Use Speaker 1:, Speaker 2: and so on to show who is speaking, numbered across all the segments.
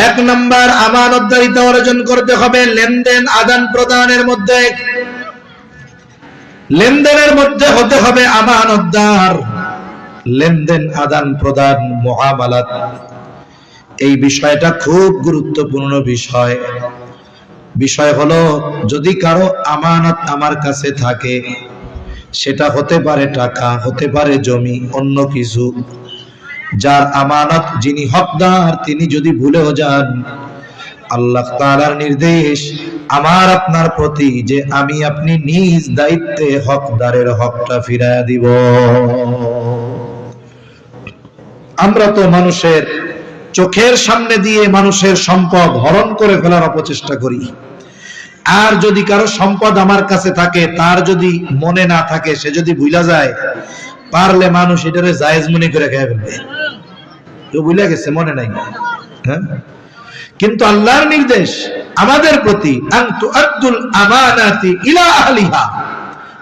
Speaker 1: এক নাম্বার আমানতদারিতা অর্জন করতে হবে লেনদেন আদান প্রদানের মধ্যে, লেনদেনের মধ্যে হতে হবে আমানতদার। লেনদেন আদান প্রদান মুআমালাত, এই বিষয়টা খুব গুরুত্বপূর্ণ বিষয়। বিষয় হলো যদি কারো আমানত আমার কাছে থাকে, সেটা হতে পারে টাকা, হতে পারে জমি, অন্য কিছু, যার আমানত যিনি হকদার তিনি যদি ভুলেও যান, আল্লাহ তাআলার নির্দেশ আমার আপনার প্রতি যে আমি আপনি নিজ দায়িত্বে হকদারের হকটা ফিরিয়ে দিব। আমরা তো মানুষের চোখের সামনে দিয়ে মানুষের সম্পদ হরণ করে ফেলার অপচেষ্টা করি। আর যদি কারো সম্পদ আমার কাছে থাকে, তার যদি মনে না থাকে, সে যদি ভুলা যায়, পারলে মানুষ এটারে জায়েজ মনে করে খেয়ে ফেলবে। কেউ ভুলে গেছে, মনে নাই, হ্যাঁ? কিন্তু আল্লাহর নির্দেশ আমাদের প্রতি আনতু আদুল আমানাতি ইলা আহলিহা,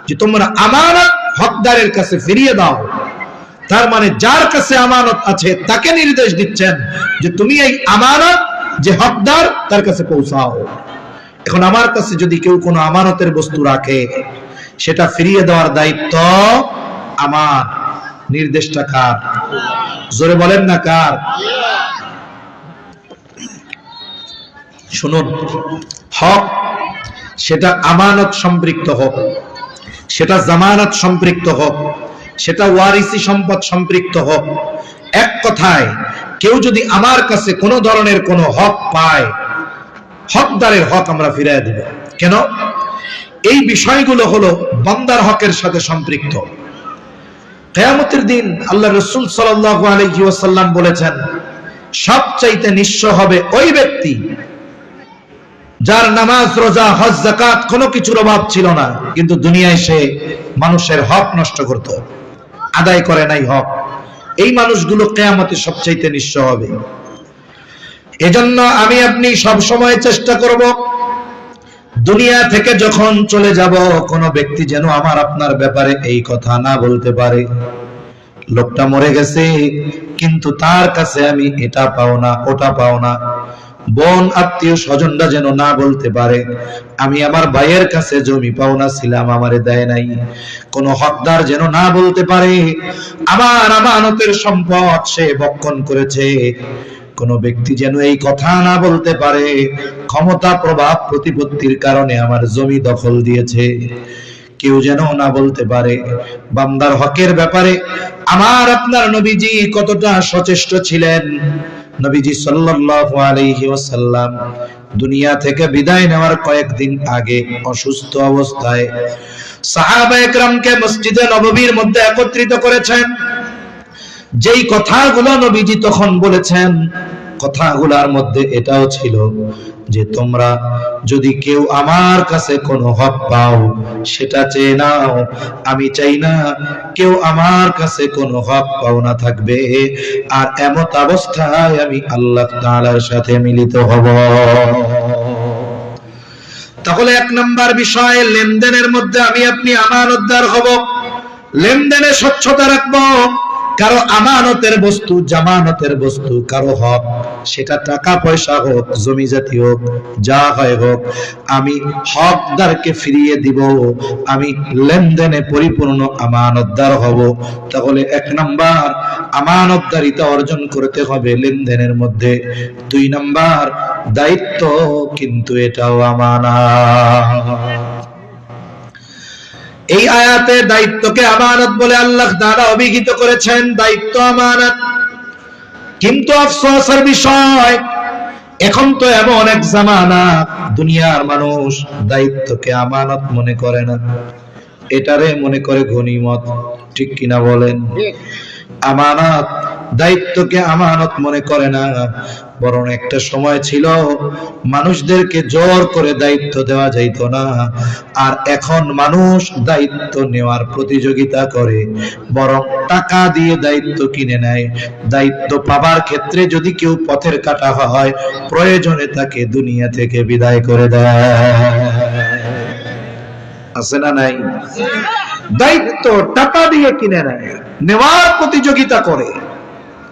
Speaker 1: যে তোমরা আমানত হকদারের কাছে ফিরিয়ে দাও। তার মানে যার কাছে আমানত আছে তাকে নির্দেশ দিচ্ছেন যে তুমি এই আমানত যে হকদার তার কাছে পৌঁছাও। এখন আমার কাছে যদি কেউ কোনো আমানতের বস্তু রাখে, সেটা ফিরিয়ে দেওয়ার দায়িত্ব আমার। নির্দেশটা কার? জোরে বলেন না কার? শুনুন, হক সেটা আমানত সম্পৃক্ত হোক, সেটা জামানত সম্পৃক্ত হোক, সেটা ওয়ারিসি সম্পদ সম্পৃক্ত হোক, এক কথায় কেউ যদি আমার কাছে কোনো ধরনের কোনো হক পায়, হকদারের হক আমরা ফিরিয়ে দিব। কেন? এই বিষয়গুলো হলো বান্দার হকের সাথে সম্পৃক্ত। কিয়ামতের দিন আল্লাহ রাসূল সাল্লাল্লাহু আলাইহি ওয়াসাল্লাম বলেছেন, সবচাইতে নিঃস্ব হবে ওই ব্যক্তি যার নামাজ, রোজা, হজ, যাকাত কোনো কিছুর অভাব ছিল না, কিন্তু দুনিয়ায় সে মানুষের হক নষ্ট করত, আদায় করে নাই হক। এই মানুষগুলো কিয়ামতে সবচাইতে নিঃস্ব হবে। এজন্য আমি আপনি সব সময় চেষ্টা করব দুনিয়া থেকে যখন চলে যাব, কোন ব্যক্তি যেন আমার আপনার ব্যাপারে এই কথা না বলতে পারে, লোকটা মরে গেছে কিন্তু তার কাছে আমি এটা পাও না, ওটা পাও না। বোন, আত্মীয় স্বজনরা যেন না বলতে পারে আমি আমার ভাইয়ের কাছে জমি পাওনা ছিলাম, আমারে দেয় নাই। কোন হকদার যেন না বলতে পারে আমার আমানতের সম্পদ সে ভক্ষণ করেছে। কোন ব্যক্তি যেন এই কথা না বলতে পারে ক্ষমতা, প্রভাব, প্রতিপত্তির কারণে আমার জমি দখল দিয়েছে। কেউ যেন না বলতে পারে বান্দার হকের ব্যাপারে আমার আপনার নবীজি কতটা সচেষ্ট ছিলেন। নবীজি সাল্লাল্লাহু আলাইহি ওয়াসাল্লাম দুনিয়া থেকে বিদায় নেওয়ার কয়েকদিন আগে অসুস্থ অবস্থায় সাহাবায়ে কেরামকে মসজিদে নববীর মধ্যে একত্রিত করেছেন। যেই কথাগুলো নবীজি তখন বলেছেন, কথাগুলোর মধ্যে এটাও ছিল যে তোমরা যদি কেউ আমার কাছে কোনো হক পাও সেটা চেয়ে নাও, আমি চাই না কেউ আমার কাছে কোনো হক পাওনা থাকবে আর এমত অবস্থায় আমি আল্লাহ তাআলার সাথে মিলিত হব। তাহলে এক নাম্বার বিষয়, লেনদেনের মধ্যে আমি আপনি আমানতদার হব, লেনদেনে স্বচ্ছতা রাখবো। কারো আমানতের বস্তু, জামানতের বস্তু, কারো হক, সেটা টাকা পয়সা হোক, জমি জাতি হোক, যা হয় হোক, আমি হকদারকে ফিরিয়ে দিব। আমি লেনদেনে পরিপূর্ণ আমানতদার হব। তাহলে এক নাম্বার আমানতদারিতা অর্জন করতে হবে লেনদেনের মধ্যে। দুই নাম্বার দায়িত্ব, কিন্তু এটাও আমানত। এই আয়াতে দায়িত্বকে আমানত বলে আল্লাহ তাআলা অভিহিত করেছেন, দায়িত্ব আমানত। কিন্তু আফসোসের বিষয়, এখন তো এমন এক জামানা দুনিয়ার মানুষ দায়িত্বকে আমানত মনে করে না, এটারে মনে করে গনিমত। ঠিক কিনা বলেন? আমানত, দায়িত্বকে আমানত মনে করে না। বরং একটা সময় ছিল মানুষদেরকে জোর করে দায়িত্ব দেওয়া যাইত না, আর এখন মানুষ দায়িত্ব নেওয়ার প্রতিযোগিতা করে, বরং টাকা দিয়ে দায়িত্ব কিনে নেয়। দায়িত্ব পাবার ক্ষেত্রে যদি কেউ পথের কাটা হয়, প্রয়োজনে তাকে দুনিয়া থেকে বিদায় করে দেয়। আছে না নাই? দায়িত্ব টাকা দিয়ে কিনে নেয়, নেওয়ার প্রতিযোগিতা করে।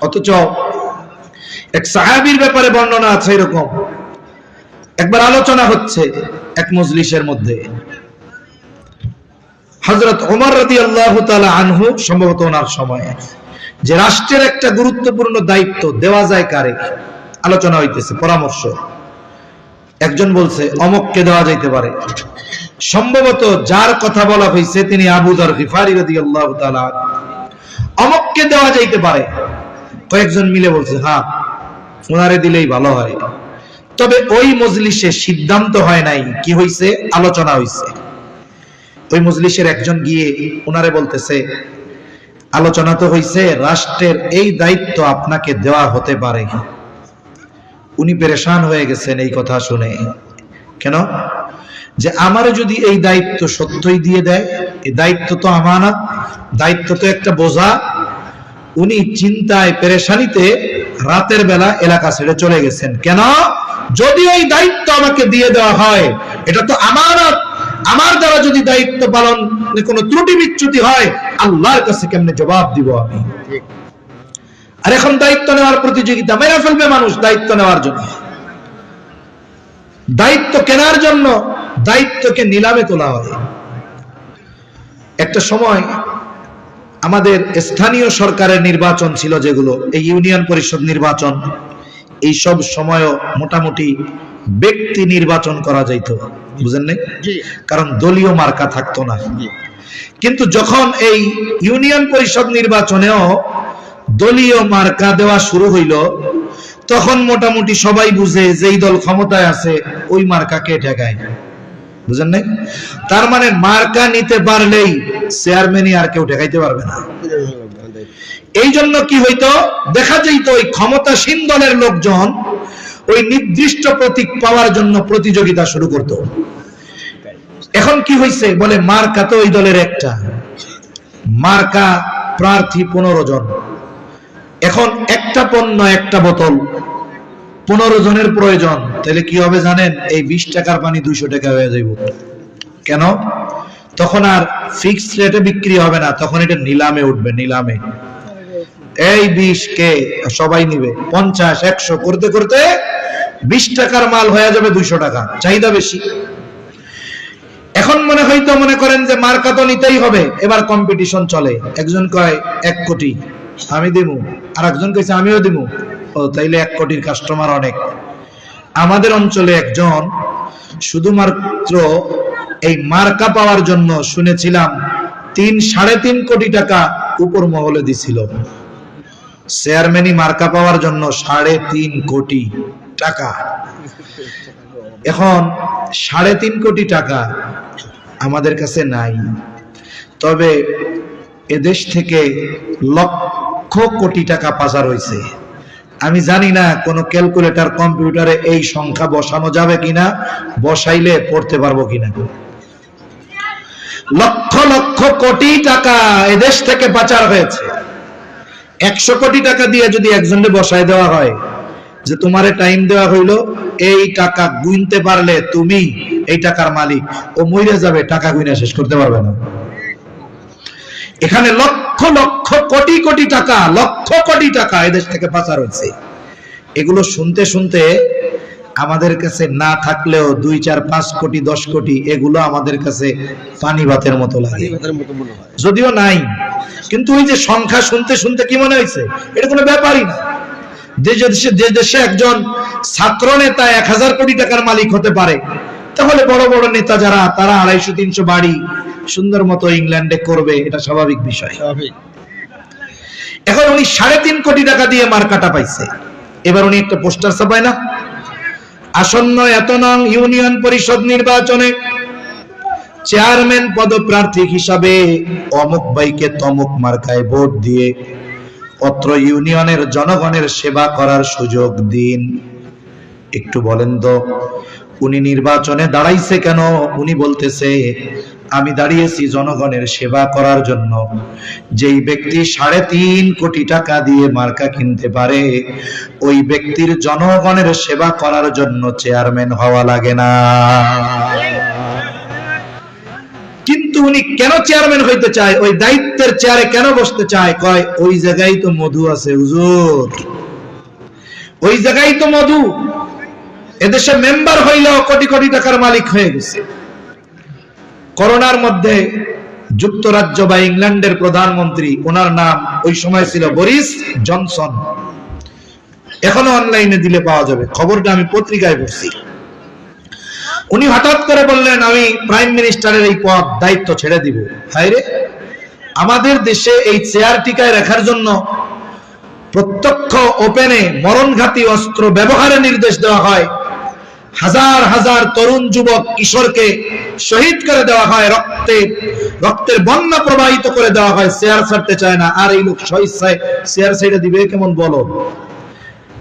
Speaker 1: অথচ এক সাহাবীর ব্যাপারে বর্ণনা আছে এরকম, একবার আলোচনা হচ্ছে এক মজলিসের মধ্যে, হযরত ওমর রাদিয়াল্লাহু তাআলা আনহু সম্ভবত ওনার সময়, যে রাষ্ট্রের একটা গুরুত্বপূর্ণ দায়িত্ব দেওয়া যায় কারে, আলোচনা হইতেছে, পরামর্শ। একজন বলছে অমককে দেওয়া যাইতে পারে, সম্ভবত যার কথা বলা হয়েছে তিনি আবু যর গিফারি রাদিয়াল্লাহু তাআলা, অমককে দেওয়া যাইতে পারে। কয়েকজন মিলে বলছে হ্যাঁ ওনারে দিলেই ভালো হয়। তবে ওই মজলিসে সিদ্ধান্ত হয় নাই, কি হইছে, আলোচনা হইছে। ওই মজলিসের একজন গিয়ে ওনারে বলতেছে আলোচনা তো হইছে, রাষ্ট্রের এই দায়িত্ব আপনাকে দেওয়া হতে পারে। উনি পেরেশান হয়ে গেছেন এই কথা শুনে। কেন? যে আমারে যদি এই দায়িত্ব সত্যই দিয়ে দেয়, এই দায়িত্ব তো আমানত, দায়িত্ব তো একটা বোঝা। উনি চিন্তায় পেরেশানিতে রাতের বেলা এলাকা ছেড়ে চলে গেছেন। কেন? যদি এই দায়িত্ব আমাকে দিয়ে দেওয়া হয়, এটা তো আমানত, আমার দ্বারা যদি দায়িত্ব পালন কোনো ত্রুটি বিচ্যুতি হয়, আল্লাহর কাছে কেমনে জবাব দিব আমি? আর এখন দায়িত্ব নেওয়ার প্রতিযোগিতা, মেরে ফেলবে মানুষ দায়িত্ব নেওয়ার জন্য, দায়িত্ব কেনার জন্য দায়িত্বকে নিলামে তোলা হয়। একটা সময় আমাদের স্থানীয় সরকারের নির্বাচন ছিল, যেগুলো এই ইউনিয়ন পরিষদ নির্বাচন, এই সব সময়ও মোটামুটি ব্যক্তি নির্বাচন করা যাইত, বুঝেন নাই? কারণ দলীয় মার্কা থাকতো না। কিন্তু যখন এই ইউনিয়ন পরিষদ নির্বাচনেও দলীয় মার্কা দেওয়া শুরু হইল, তখন মোটামুটি সবাই বুঝে যেই দল ক্ষমতায় আছে ওই মার্কাকে ঠেকায়, বুঝেন নাই? তার মানে মার্কা নিতে পারলেই চেয়ারম্যানই আর কেউ ঠেকাইতে পারবে না। এই জন্য কি হইতো, দেখা যাইতো ওই ক্ষমতাসীন দলের লোকজন ওই নির্দিষ্ট প্রতীক পাওয়ার জন্য প্রতিযোগিতা শুরু করত। এখন কি হইছে, বলে মার্কা তো ওই দলের একটা, মার্কা প্রার্থী 15 জন, এখন একটা পণ্য একটা বোতল 15 জনের প্রয়োজন, তাহলে কি হবে জানেন? এই 20 টাকার পানি 200 টাকা হয়ে যাইব। কেন? তখন আর ফিক্সড রেটে বিক্রি হবে না, তখন এটা নিলামে উঠবে, নিলামে। এই 20 কে সবাই নিবে, 50 100 করতে করতে 20 টাকার মাল হয়ে যাবে 200 টাকা, চাহিদা বেশি। এখন মনে করেন যে মার্কা তো নিতেই হবে, এবার কম্পিটিশন চলে। একজন কয় 1 কোটি আমি দেবো, আর একজন কইছে আমিও দেবো। ও তাইলে 1 কোটির কাস্টমার অনেক। আমাদের অঞ্চলে একজন শুধুমাত্র এই মার্কা পাওয়ার জন্য শুনেছিলাম 3-3.5 কোটি টাকা উপর মহলে দিছিল। চেয়ারম্যানই মার্কা পাওয়ার জন্য 3.5 কোটি টাকা। এখন 3.5 কোটি টাকা আমাদের কাছে নাই, তবে এদেশ থেকে লক্ষ কোটি টাকা পাচার হয়েছে। আমি জানি না কোন ক্যালকুলেটর কম্পিউটারে এই সংখ্যা বসানো যাবে কিনা, বসাইলে পড়তে পারবো কিনা। লক্ষ লক্ষ কোটি টাকা এদেশ থেকে পাচার হয়েছে। 100 কোটি টাকা দিয়ে যদি একজনকে বসায় দেওয়া হয় যে তোমারে টাইম দেওয়া হইলো, এই টাকা গুনতে পারলে তুমি এই টাকার মালিক, ও মরে যাবে, টাকা গুনে শেষ করতে পারবে না। এখানে লক্ষ লক্ষ কোটি কোটি টাকা, লক্ষ কোটি টাকা এদেশ থেকে পাচার হয়েছে। এগুলো শুনতে শুনতে আমাদের কাছে না থাকলেও 2, 4, 5 কোটি 10 কোটি এগুলো আমাদের কাছে পানি ভাতের মতো লাগে, যদিও নাই। কিন্তু ওই যে সংখ্যা শুনতে শুনতে কি মনে হয়েছে, এটা কোনো ব্যাপারই না। যে দেশে একজন ছাত্র নেতা 1000 কোটি টাকার মালিক হতে পারে, তাহলে বড় বড় নেতা যারা, তারা 250-300 বাড়ি সুন্দর মতো ইংল্যান্ডে করবে, এটা স্বাভাবিক বিষয়। এখন উনি 3.5 কোটি টাকা দিয়ে মার্কাটা পাইছে। এবার উনি একটা পোস্টার ছাপায় না, আসন্ন এত নং ইউনিয়ন পরিষদ নির্বাচনে চেয়ারম্যান পদপ্রার্থী হিসাবে অমুক ভাইকে তমুক মার্কায় ভোট দিয়ে অত্র ইউনিয়নের জনগণের সেবা করার সুযোগ দিন। একটু বলেন তো উনি নির্বাচনে দাঁড়াইছে কেন? উনি বলতেছে আমি দাঁড়িয়েছি জনগণের সেবা করার জন্য। যেই ব্যক্তি 3.5 কোটি টাকা দিয়ে মার্কা কিনতে পারে, ওই ব্যক্তির জনগণের সেবা করার জন্য চেয়ারম্যান হওয়া লাগে না। কিন্তু উনি কেন চেয়ারম্যান হইতে চায়, ওই দায়িত্বের চেয়ারে কেন বসতে চায়? কয় ওই জায়গায় তো মধু আছে হুজুর, ওই জায়গায় তো মধু। এদেশে মেম্বার হইলেও কোটি কোটি টাকার মালিক হয়ে গেছে। করোনার মধ্যে যুক্তরাজ্য বা ইংল্যান্ডের প্রধানমন্ত্রী, ওনার নাম ওই সময় ছিল বরিস জনসন, এখনো অনলাইনে দিলে পাওয়া যাবে, খবরটা আমি পত্রিকায় পড়ছি। উনি হঠাৎ করে বললেন আমি প্রাইম মিনিস্টারের এই পদ দায়িত্ব ছেড়ে দিব। হায়রে, আমাদের দেশে এই চেয়ার টিকায় রাখার জন্য প্রত্যক্ষ ওপেনে মরণঘাতী অস্ত্র ব্যবহারের নির্দেশ দেওয়া হয়, হাজার হাজার তরুণ যুবক কিশোরকে শহীদ করে দেওয়া হয়, রক্তের বন্যা প্রবাহিত করে দেওয়া হয়, চেয়ার ছাড়তে চায় না। আর এই লোক স্বেচ্ছায় চেয়ার ছেড়ে দিবে, কেমন বলো?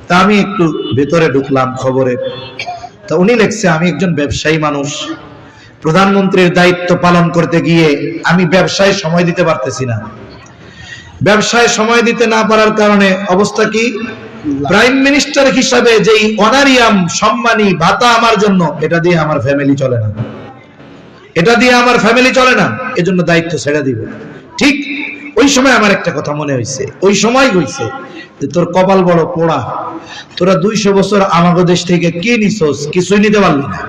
Speaker 1: তা আমি একটু ভেতরে ঢুকলাম খবরে, তা উনি লিখছে আমি একজন ব্যবসায়ী মানুষ, প্রধানমন্ত্রীর দায়িত্ব পালন করতে গিয়ে আমি ব্যবসায় সময় দিতে পারতেছি না। ব্যবসায় সময় দিতে না পারার কারণে অবস্থা কি, প্রাইম মিনিস্টার হিসাবে যেই অনারিয়াম সম্মানী ভাতা আমার জন্য, এটা দিয়ে আমার ফ্যামিলি চলে না, এটা দিয়ে আমার ফ্যামিলি চলে না, এজন্য দায়িত্ব ছেড়ে দিব। ঠিক ওই সময় আমার একটা কথা মনে হয়েছে, ওই সময় হয়েছে যে তোর কপাল বড় পোড়া, তোরা 200 বছর আমাগো দেশ থেকে কি নিছস? কিছুই নিতে পারলি না।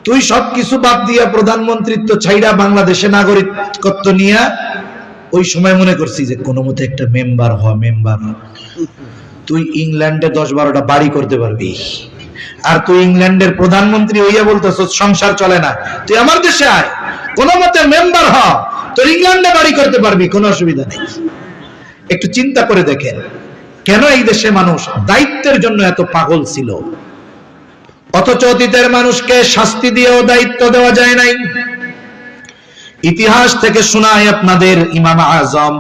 Speaker 1: তুই সবকিছু বাদ দিয়া প্রধানমন্ত্রিত্ব ছাইড়া বাংলাদেশে নাগরিকত্ব নিয়া ওই সময় মনে করছি যে কোনো মতে একটা মেম্বার হওয়া, মেম্বার। তুই ইংল্যান্ডে 10-12টা বাড়ি করতে পারবি, আর তুই ইংল্যান্ডের প্রধানমন্ত্রী হইয়া বলতেছ সংসার চলে না, তুই আমার দেশে আয়, কোনো মতে মেম্বার হ, তোর ইংল্যান্ডে বাড়ি করতে পারবি, কোনো অসুবিধা নেই। একটু চিন্তা করে দেখেন কেন এই দেশে মানুষ দায়িত্বের জন্য এত পাগল ছিল, অথচ অতীতের মানুষকে শাস্তি দিয়েও দায়িত্ব দেওয়া যায় নাই। ইতিহাস থেকে শোনায় আপনাদের, ইমাম আজম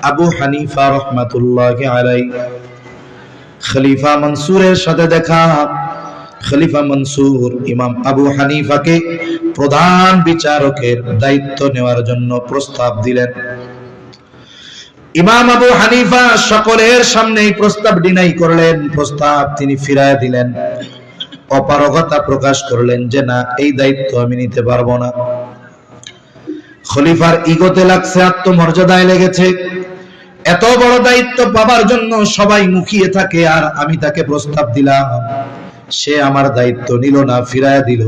Speaker 1: আবু হানিফা রাহমাতুল্লাহি আলাইহি খলিফা মনসুরের সাথে দেখা। খলিফা মনসুর ইমাম আবু হানিফাকে প্রধান বিচারকের দায়িত্ব নেওয়ার জন্য প্রস্তাব দিলেন। ইমাম আবু হানিফা সকলের সামনে এই প্রস্তাব ডিনাই করলেন, প্রস্তাব তিনি ফিরায় দিলেন, অপারগতা প্রকাশ করলেন যে না, এই দায়িত্ব আমি নিতে পারবো না। খলিফার ইগোতে লাগছে, আত্মমর্যাদায় লেগেছে, এত বড় দায়িত্ব পাবার জন্য সবাই মুখিয়ে থাকে, আর আমি তাকে প্রস্তাব দিলাম, সে আমার দায়িত্ব নিল না, ফিরায় দিল।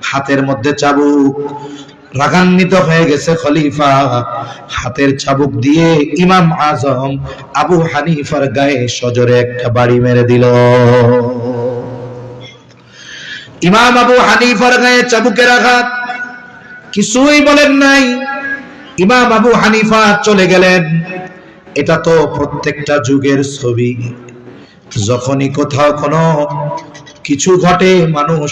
Speaker 1: হাতের মধ্যে চাবুক, রাগান্বিত হয়ে গেছে খলিফা, হাতের চাবুক দিয়ে ইমাম আজম আবু হানিফার গায়ে সজোরে একটা বাড়ি মেরে দিল। ইমাম আবু হানিফার গায়ে চাবুকের আঘাত, কিছুই বলেন নাই, ইমাম আবু হানিফা চলে গেলেন। এটা তো প্রত্যেকটা যুগের ছবি, যখনই কোথাও কোনো কিছু ঘটে মানুষ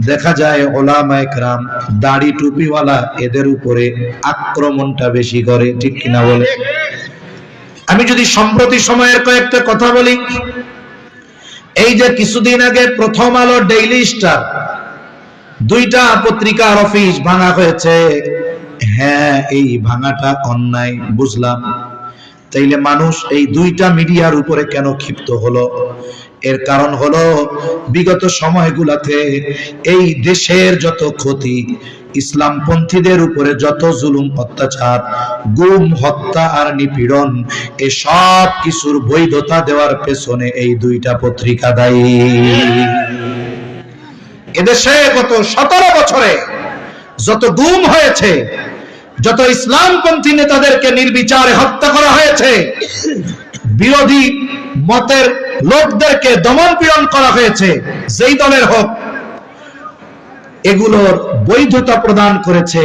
Speaker 1: দেখা যায় ওলামায়ে কেরাম, দাড়ি টুপিওয়ালা, এদের উপরে আক্রমণটা বেশি করে, ঠিক কিনা বলে? আমি যদি সম্প্রতি সময়ের কয়েকটা কথা বলি, এই যে কিছুদিন আগে প্রথম আলো, ডেইলি স্টার, 2টা পত্রিকার অফিস ভাঙা হয়েছে। হ্যাঁ, এই ভাঙাটা অন্যায়, বুঝলাম। তাইলে মানুষ এই 2টা মিডিয়ার উপরে কেন ক্ষিপ্ত হলো? এর কারণ হলো বিগত সময়গুলোতে এই দেশের যত ক্ষতি, ইসলামপন্থীদের উপরে যত জুলুম, অত্যাচার, গুম, হত্যা আর নিপীড়ন, এসব কিছুর বৈধতা দেওয়ার পেছনে এই 2টা পত্রিকা দায়ী। এদেশে গত 17 বছরে যত গুম হয়েছে, যত ইসলামপন্থী নেতাদেরকে নির্বিচারে হত্যা করা হয়েছে, বিরোধী মতের লোকদেরকে দমন পীড়ন করা হয়েছে, যেই দলের হোক, এগুলোর বৈধতা প্রদান করেছে